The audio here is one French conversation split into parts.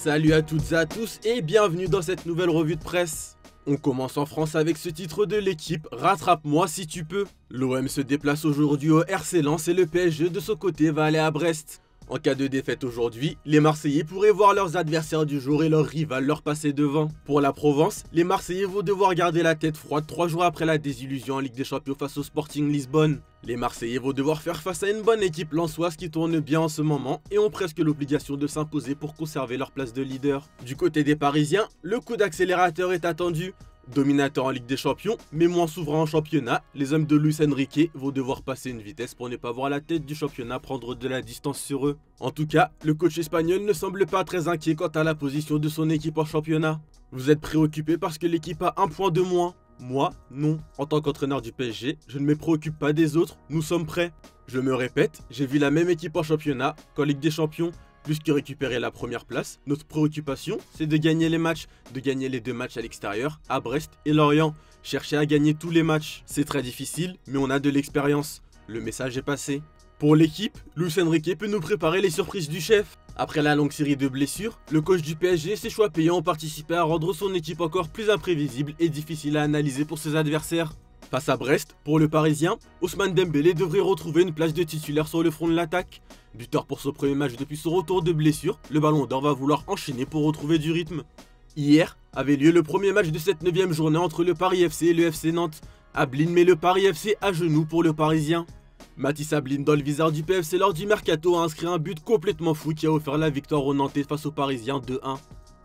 Salut à toutes et à tous et bienvenue dans cette nouvelle revue de presse. On commence en France avec ce titre de l'équipe, rattrape-moi si tu peux. L'OM se déplace aujourd'hui au RC Lens et le PSG de son côté va aller à Brest. En cas de défaite aujourd'hui, les Marseillais pourraient voir leurs adversaires du jour et leurs rivales leur passer devant. Pour la Provence, les Marseillais vont devoir garder la tête froide 3 jours après la désillusion en Ligue des Champions face au Sporting Lisbonne. Les Marseillais vont devoir faire face à une bonne équipe lensoise qui tourne bien en ce moment et ont presque l'obligation de s'imposer pour conserver leur place de leader. Du côté des Parisiens, le coup d'accélérateur est attendu. Dominateur en Ligue des Champions, mais moins souverain en championnat, les hommes de Luis Enrique vont devoir passer une vitesse pour ne pas voir la tête du championnat prendre de la distance sur eux. En tout cas, le coach espagnol ne semble pas très inquiet quant à la position de son équipe en championnat. Vous êtes préoccupé parce que l'équipe a un point de moins? Moi, non. En tant qu'entraîneur du PSG, je ne me préoccupe pas des autres, nous sommes prêts. Je me répète, j'ai vu la même équipe en championnat qu'en Ligue des Champions. Plus que récupérer la première place, notre préoccupation, c'est de gagner les matchs, de gagner les 2 matchs à l'extérieur, à Brest et Lorient. Chercher à gagner tous les matchs, c'est très difficile, mais on a de l'expérience. Le message est passé. Pour l'équipe, Luis Enrique peut nous préparer les surprises du chef. Après la longue série de blessures, le coach du PSG et ses choix payants ont participé à rendre son équipe encore plus imprévisible et difficile à analyser pour ses adversaires. Face à Brest, pour le Parisien, Ousmane Dembélé devrait retrouver une place de titulaire sur le front de l'attaque. Buteur pour son premier match depuis son retour de blessure, le Ballon d'Or va vouloir enchaîner pour retrouver du rythme. Hier avait lieu le premier match de cette 9e journée entre le Paris FC et le FC Nantes. Ablin met le Paris FC à genoux pour le Parisien. Mathis Ablin dans le viseur du PFC lors du Mercato a inscrit un but complètement fou qui a offert la victoire aux Nantais face aux Parisiens 2-1.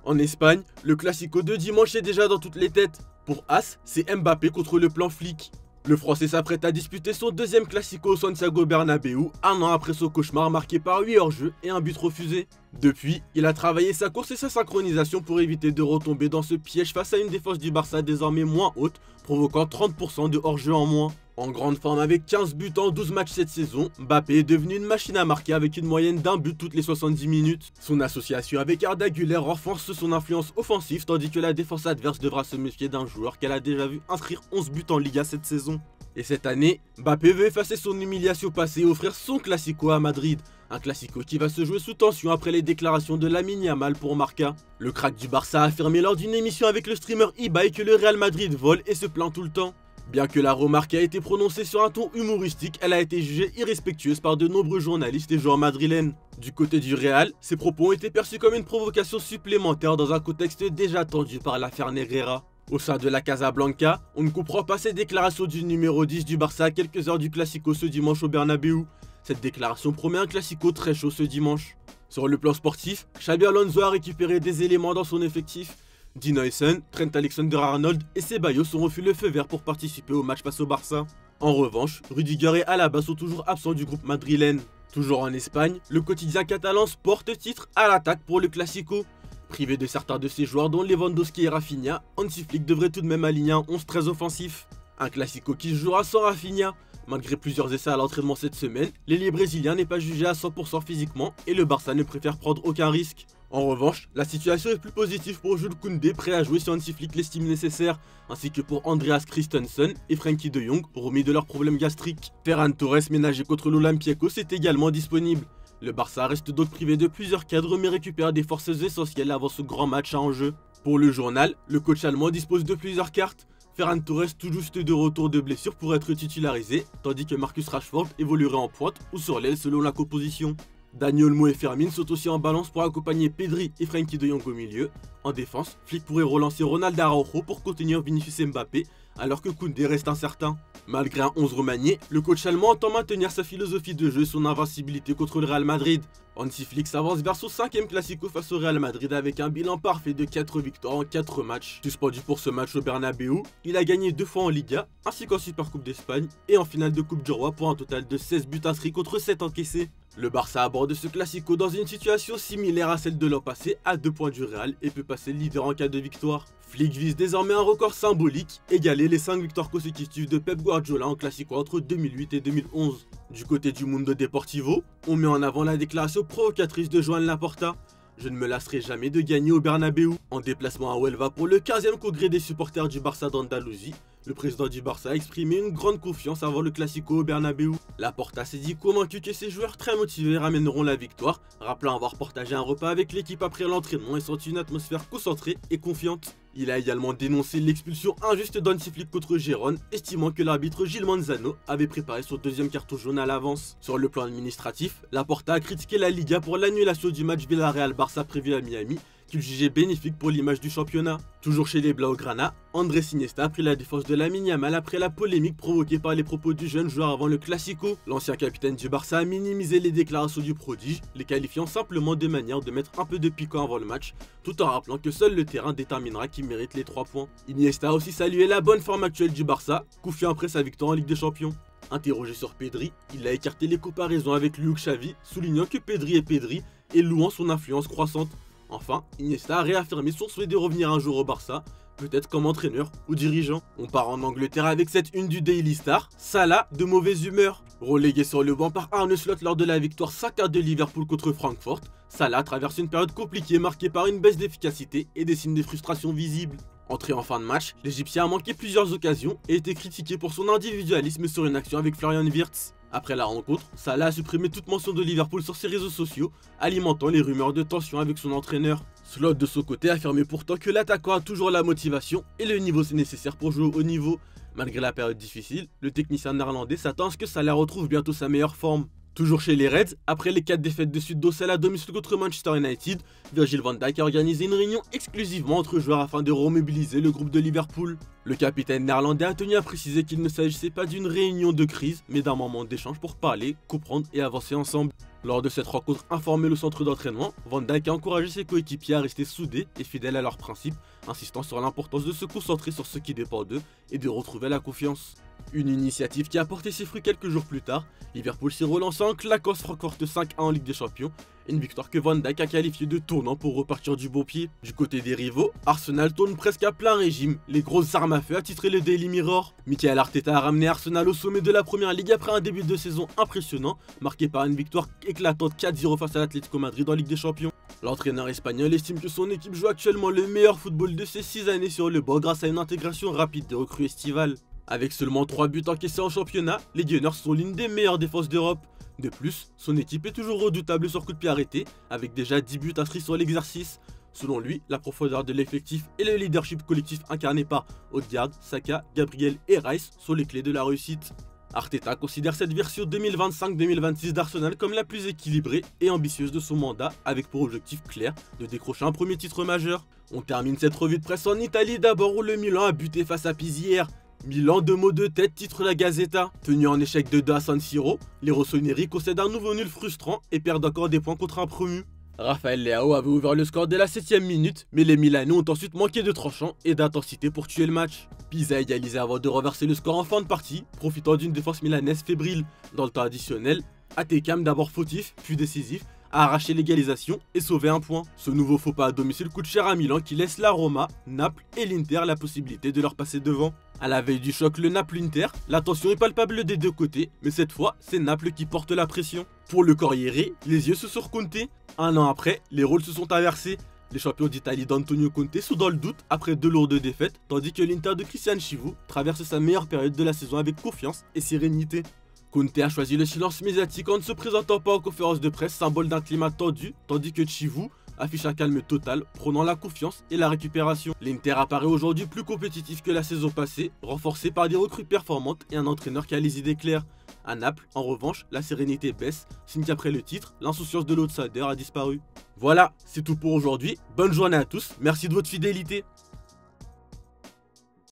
En Espagne, le Classico de dimanche est déjà dans toutes les têtes. Pour As, c'est Mbappé contre le plan flic. Le Français s'apprête à disputer son deuxième Classico au Santiago Bernabéu, un an après son cauchemar marqué par 8 hors-jeu et un but refusé. Depuis, il a travaillé sa course et sa synchronisation pour éviter de retomber dans ce piège face à une défense du Barça désormais moins haute, provoquant 30% de hors-jeu en moins. En grande forme avec 15 buts en 12 matchs cette saison, Mbappé est devenu une machine à marquer avec une moyenne d'un but toutes les 70 minutes. Son association avec Arda Güler renforce son influence offensive tandis que la défense adverse devra se méfier d'un joueur qu'elle a déjà vu inscrire 11 buts en Liga cette saison. Et cette année, Mbappé veut effacer son humiliation passée et offrir son Classico à Madrid. Un Classico qui va se jouer sous tension après les déclarations de Lamine Yamal pour Marca. Le crack du Barça a affirmé lors d'une émission avec le streamer eBay que le Real Madrid vole et se plaint tout le temps. Bien que la remarque ait été prononcée sur un ton humoristique, elle a été jugée irrespectueuse par de nombreux journalistes et joueurs madrilènes. Du côté du Real, ces propos ont été perçus comme une provocation supplémentaire dans un contexte déjà tendu par l'affaire Negreira. Au sein de la Casablanca, on ne comprend pas ces déclarations du numéro 10 du Barça à quelques heures du Classico ce dimanche au Bernabéu. Cette déclaration promet un Classico très chaud ce dimanche. Sur le plan sportif, Xabi Alonso a récupéré des éléments dans son effectif. Dean Huijsen, Trent Alexander-Arnold et Ceballos ont reçu le feu vert pour participer au match face au Barça. En revanche, Rudiger et Alaba sont toujours absents du groupe madrilène. Toujours en Espagne, le quotidien catalan porte titre à l'attaque pour le Classico. Privé de certains de ses joueurs dont Lewandowski et Rafinha, Hansi Flick devrait tout de même aligner un 11 très offensif. Un Classico qui se jouera sans Rafinha. Malgré plusieurs essais à l'entraînement cette semaine, l'ailier brésilien n'est pas jugé à 100% physiquement et le Barça ne préfère prendre aucun risque. En revanche, la situation est plus positive pour Jules Koundé, prêt à jouer si Hansi Flick l'estime nécessaire, ainsi que pour Andreas Christensen et Frenkie de Jong, remis de leurs problèmes gastriques. Ferran Torres, ménagé contre l'Olympiakos, est également disponible. Le Barça reste donc privé de plusieurs cadres mais récupère des forces essentielles avant ce grand match à enjeu. Pour le journal, le coach allemand dispose de plusieurs cartes. Ferran Torres tout juste de retour de blessure pour être titularisé, tandis que Marcus Rashford évoluerait en pointe ou sur l'aile selon la composition. Dani Olmo et Fermin sont aussi en balance pour accompagner Pedri et Frenkie de Jong au milieu. En défense, Flick pourrait relancer Ronald Araujo pour contenir Vinicius Mbappé, alors que Koundé reste incertain. Malgré un 11 remanié, le coach allemand entend maintenir sa philosophie de jeu et son invincibilité contre le Real Madrid. Hansi Flick s'avance vers son 5e Classico face au Real Madrid avec un bilan parfait de 4 victoires en 4 matchs. Suspendu pour ce match au Bernabéu, il a gagné 2 fois en Liga, ainsi qu'en Supercoupe d'Espagne et en finale de Coupe du Roi pour un total de 16 buts inscrits contre 7 encaissés. Le Barça aborde ce Classico dans une situation similaire à celle de l'an passé, à 2 points du Real et peut passer leader en cas de victoire. Flick vise désormais un record symbolique, égaler les 5 victoires consécutives de Pep Guardiola en Classico entre 2008 et 2011. Du côté du Mundo Deportivo, on met en avant la déclaration provocatrice de Joan Laporta. Je ne me lasserai jamais de gagner au Bernabéu. En déplacement à Huelva pour le 15e congrès des supporters du Barça d'Andalousie, Le président du Barça a exprimé une grande confiance avant le Classico au Bernabéu. Laporta s'est dit convaincu que ses joueurs très motivés ramèneront la victoire, rappelant avoir partagé un repas avec l'équipe après l'entraînement et senti une atmosphère concentrée et confiante. Il a également dénoncé l'expulsion injuste d'Hansi Flick contre Gérone, estimant que l'arbitre Gil Manzano avait préparé son deuxième carton jaune à l'avance. Sur le plan administratif, Laporta a critiqué la Liga pour l'annulation du match Villarreal-Barça prévu à Miami, qu'il jugeait bénéfique pour l'image du championnat. Toujours chez les Blaugrana, Andrés Iniesta a pris la défense de Lamine Yamal après la polémique provoquée par les propos du jeune joueur avant le Classico. L'ancien capitaine du Barça a minimisé les déclarations du prodige, les qualifiant simplement de manière de mettre un peu de piquant avant le match, tout en rappelant que seul le terrain déterminera qui mérite les 3 points. Iniesta a aussi salué la bonne forme actuelle du Barça, confiant après sa victoire en Ligue des Champions. Interrogé sur Pedri, il a écarté les comparaisons avec Luuk Xavi, soulignant que Pedri est Pedri et louant son influence croissante. Enfin, Iniesta a réaffirmé son souhait de revenir un jour au Barça, peut-être comme entraîneur ou dirigeant. On part en Angleterre avec cette une du Daily Star, Salah de mauvaise humeur. Relégué sur le banc par Arne Slot lors de la victoire 5-1 de Liverpool contre Francfort, Salah traverse une période compliquée marquée par une baisse d'efficacité et des signes de frustration visibles. Entré en fin de match, l'Égyptien a manqué plusieurs occasions et été critiqué pour son individualisme sur une action avec Florian Wirtz. Après la rencontre, Salah a supprimé toute mention de Liverpool sur ses réseaux sociaux, alimentant les rumeurs de tension avec son entraîneur. Slot de son côté a affirmé pourtant que l'attaquant a toujours la motivation et le niveau c'est nécessaire pour jouer au haut niveau. Malgré la période difficile, le technicien néerlandais s'attend à ce que Salah retrouve bientôt sa meilleure forme. Toujours chez les Reds, après les 4 défaites de suite d'Ossel à domicile contre Manchester United, Virgil van Dijk a organisé une réunion exclusivement entre joueurs afin de remobiliser le groupe de Liverpool. Le capitaine néerlandais a tenu à préciser qu'il ne s'agissait pas d'une réunion de crise, mais d'un moment d'échange pour parler, comprendre et avancer ensemble. Lors de cette rencontre informelle au centre d'entraînement, Van Dijk a encouragé ses coéquipiers à rester soudés et fidèles à leurs principes, insistant sur l'importance de se concentrer sur ce qui dépend d'eux et de retrouver la confiance. Une initiative qui a porté ses fruits quelques jours plus tard, Liverpool s'est relancé en claquant Francfort 5-1 en Ligue des Champions, une victoire que Van Dijk a qualifiée de tournant pour repartir du bon pied. Du côté des rivaux, Arsenal tourne presque à plein régime, les grosses armes à feu a titré le Daily Mirror. Mikel Arteta a ramené Arsenal au sommet de la première ligue après un début de saison impressionnant, marqué par une victoire éclatante 4-0 face à l'Atlético Madrid en Ligue des Champions. L'entraîneur espagnol estime que son équipe joue actuellement le meilleur football de ses 6 années sur le banc grâce à une intégration rapide des recrues estivales. Avec seulement 3 buts encaissés en championnat, les Gunners sont l'une des meilleures défenses d'Europe. De plus, son équipe est toujours redoutable sur coup de pied arrêté, avec déjà 10 buts inscrits sur l'exercice. Selon lui, la profondeur de l'effectif et le leadership collectif incarné par Odegaard, Saka, Gabriel et Rice sont les clés de la réussite. Arteta considère cette version 2025-2026 d'Arsenal comme la plus équilibrée et ambitieuse de son mandat, avec pour objectif clair de décrocher un premier titre majeur. On termine cette revue de presse en Italie d'abord où le Milan a buté face à Pise hier. Milan de mots de tête, titre la Gazzetta. Tenu en échec de 2 à San Siro, les rossoneri concèdent un nouveau nul frustrant et perdent encore des points contre un promu. Raphaël Leao avait ouvert le score dès la 7ème minute, mais les Milanais ont ensuite manqué de tranchant et d'intensité pour tuer le match. Pisa a égalisé avant de reverser le score en fin de partie, profitant d'une défense milanaise fébrile. Dans le temps additionnel, Atekam, d'abord fautif, puis décisif, a arraché l'égalisation et sauvé un point. Ce nouveau faux pas à domicile coûte cher à Milan qui laisse la Roma, Naples et l'Inter la possibilité de leur passer devant. À la veille du choc le Naples-Inter, la tension est palpable des deux côtés, mais cette fois c'est Naples qui porte la pression. Pour le Corriere, les yeux se sont recomptés. Un an après, les rôles se sont inversés. Les champions d'Italie d'Antonio Conte sont dans le doute après 2 lourdes défaites, tandis que l'Inter de Christian Chivu traverse sa meilleure période de la saison avec confiance et sérénité. Conte a choisi le silence médiatique en ne se présentant pas en conférence de presse, symbole d'un climat tendu, tandis que Chivu affiche un calme total, prônant la confiance et la récupération. L'Inter apparaît aujourd'hui plus compétitif que la saison passée, renforcé par des recrues performantes et un entraîneur qui a les idées claires. À Naples, en revanche, la sérénité baisse, signe qu'après le titre, l'insouciance de l'outsider a disparu. Voilà, c'est tout pour aujourd'hui, bonne journée à tous, merci de votre fidélité.